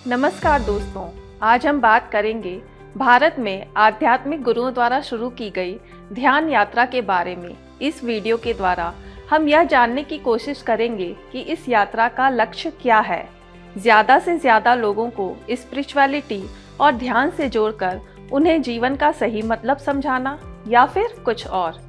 नमस्कार दोस्तों, आज हम बात करेंगे भारत में आध्यात्मिक गुरुओं द्वारा शुरू की गई ध्यान यात्रा के बारे में। इस वीडियो के द्वारा हम यह जानने की कोशिश करेंगे कि इस यात्रा का लक्ष्य क्या है। ज़्यादा से ज़्यादा लोगों को स्पिरिचुअलिटी और ध्यान से जोड़कर उन्हें जीवन का सही मतलब समझाना या फिर कुछ और।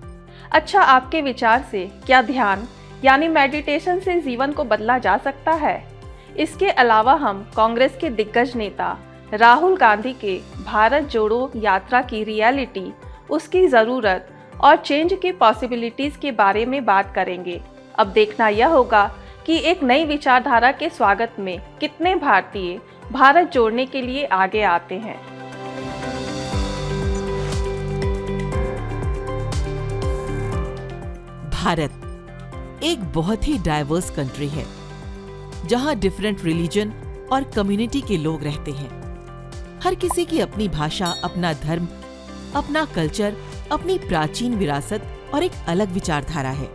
अच्छा, आपके विचार से क्या ध्यान यानी मेडिटेशन से जीवन को बदला जा सकता है? इसके अलावा हम कांग्रेस के दिग्गज नेता राहुल गांधी के भारत जोड़ो यात्रा की रियलिटी, उसकी ज़रूरत और चेंज की पॉसिबिलिटीज़ के बारे में बात करेंगे। अब देखना यह होगा कि एक नई विचारधारा के स्वागत में कितने भारतीय भारत जोड़ने के लिए आगे आते हैं। भारत एक बहुत ही डाइवर्स कंट्री है जहां डिफरेंट रिलीजन और कम्युनिटी के लोग रहते हैं। हर किसी की अपनी भाषा, अपना धर्म, अपना कल्चर, अपनी प्राचीन विरासत और एक अलग विचारधारा है।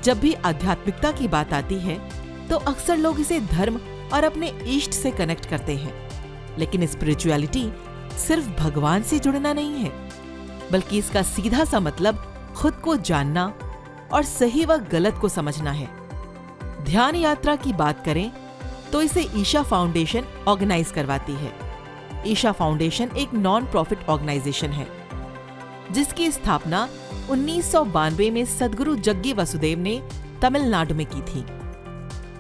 जब भी आध्यात्मिकता की बात आती है तो अक्सर लोग इसे धर्म और अपने इष्ट से कनेक्ट करते हैं, लेकिन स्पिरिचुअलिटी सिर्फ भगवान से जुड़ना नहीं है, बल्कि इसका सीधा सा मतलब खुद को जानना और सही व गलत को समझना है। ध्यान यात्रा की बात करें तो इसे ईशा फाउंडेशन ऑर्गेनाइज करवाती है। ईशा फाउंडेशन एक नॉन प्रॉफिट ऑर्गेनाइजेशन है जिसकी स्थापना 1992 में सद्गुरु जग्गी वसुदेव ने तमिलनाडु में की थी।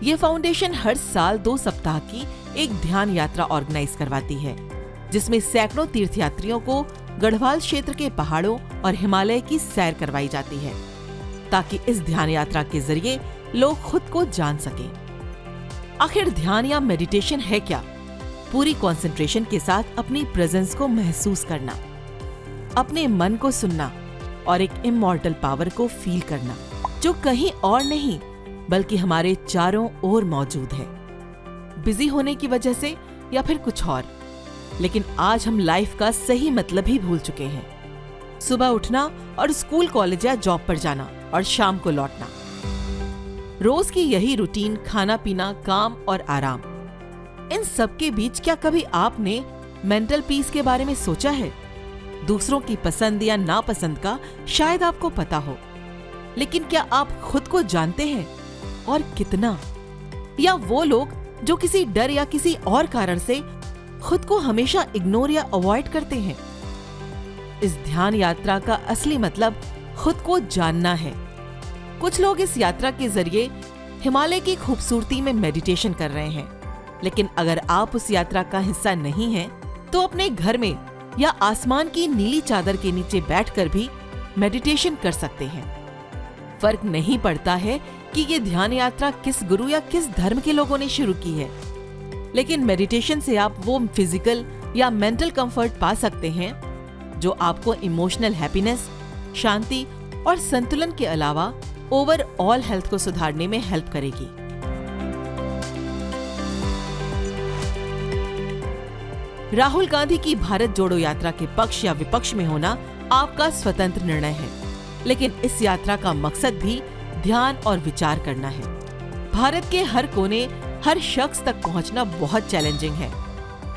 ये फाउंडेशन हर साल 2 सप्ताह की एक ध्यान यात्रा ऑर्गेनाइज करवाती है, जिसमें सैकड़ों तीर्थयात्रियों को गढ़वाल क्षेत्र के पहाड़ों और हिमालय की सैर करवाई जाती है, ताकि इस ध्यान यात्रा के जरिए लोग खुद को जान सकें। आखिर ध्यान या मेडिटेशन है क्या? पूरी कंसंट्रेशन के साथ अपनी प्रेजेंस को महसूस करना, अपने मन को सुनना और एक इमॉर्टल पावर को फील करना जो कहीं और नहीं बल्कि हमारे चारों ओर मौजूद है, बिजी होने की वजह से या फिर कुछ और। लेकिन आज हम लाइफ का सही मतलब ही भूल चुके हैं। सुबह उठना और स्कूल, कॉलेज या जॉब पर जाना और शाम को लौटना, रोज की यही रूटीन, खाना पीना, काम और आराम। इन सब के बीच क्या कभी आपने मेंटल पीस के बारे में सोचा है? दूसरों की पसंद या नापसंद का शायद आपको पता हो, लेकिन क्या आप खुद को जानते हैं और कितना? या वो लोग जो किसी डर या किसी और कारण से खुद को हमेशा इग्नोर या अवॉइड करते हैं? इस ध्यान यात्रा का असली मतलब खुद को जानना है। कुछ लोग इस यात्रा के जरिए हिमालय की खूबसूरती में मेडिटेशन कर रहे हैं, लेकिन अगर आप उस यात्रा का हिस्सा नहीं हैं, तो अपने घर में या आसमान की नीली चादर के नीचे बैठकर भी मेडिटेशन कर सकते हैं। फर्क नहीं पड़ता है कि ये ध्यान यात्रा किस गुरु या किस धर्म के लोगों ने शुरू की है, लेकिन मेडिटेशन से आप वो फिजिकल या मेंटल कंफर्ट पा सकते हैं जो आपको इमोशनल हैप्पीनेस, शांति और संतुलन के अलावा ओवरऑल हेल्थ को सुधारने में हेल्प करेगी। राहुल गांधी की भारत जोड़ो यात्रा के पक्ष या विपक्ष में होना आपका स्वतंत्र निर्णय है, लेकिन इस यात्रा का मकसद भी ध्यान और विचार करना है। भारत के हर कोने, हर शख्स तक पहुंचना बहुत चैलेंजिंग है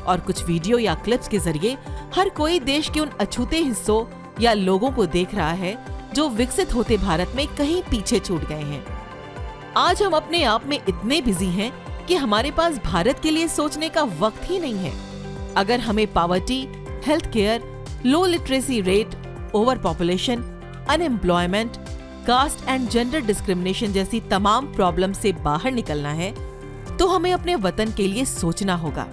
और कुछ वीडियो या क्लिप्स के जरिए हर कोई देश के उन अछूते हिस्सों या लोगों को देख रहा है जो विकसित होते भारत में कहीं पीछे छूट गए हैं। आज हम अपने आप में इतने बिजी हैं कि हमारे पास भारत के लिए सोचने का वक्त ही नहीं है। अगर हमें poverty, health care, low literacy rate, over population, unemployment, caste and gender discrimination जैसी तमाम प्रॉब्लम से बाहर निकलना है, तो हमें अपने वतन के लिए सोचना होगा,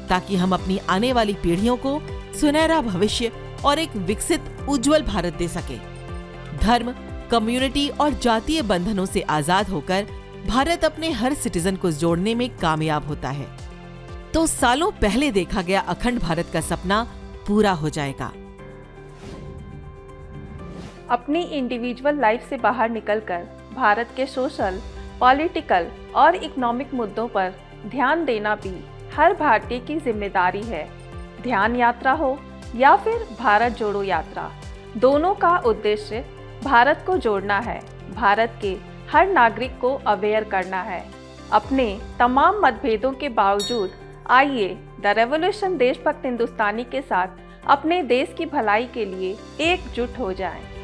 ताकि हम अपनी आने वाली पीढ़ियों को सुनहरा भविष्य और एक विकसित उज्जवल भारत दे सके। धर्म, कम्युनिटी और जातीय बंधनों से आजाद होकर भारत अपने हर सिटीजन को जोड़ने में कामयाब होता है, तो सालों पहले देखा गया अखंड भारत का सपना पूरा हो जाएगा। अपनी इंडिविजुअल लाइफ से बाहर निकलकर भारत के सोशल, पॉलिटिकल और इकोनॉमिक मुद्दों पर ध्यान देना भी हर भारतीय की जिम्मेदारी है। ध्यान यात्रा हो या फिर भारत जोड़ो यात्रा, दोनों का उद्देश्य भारत को जोड़ना है, भारत के हर नागरिक को अवेयर करना है। अपने तमाम मतभेदों के बावजूद आइए द रेवोल्यूशन देशभक्त हिंदुस्तानी के साथ अपने देश की भलाई के लिए एकजुट हो जाएं।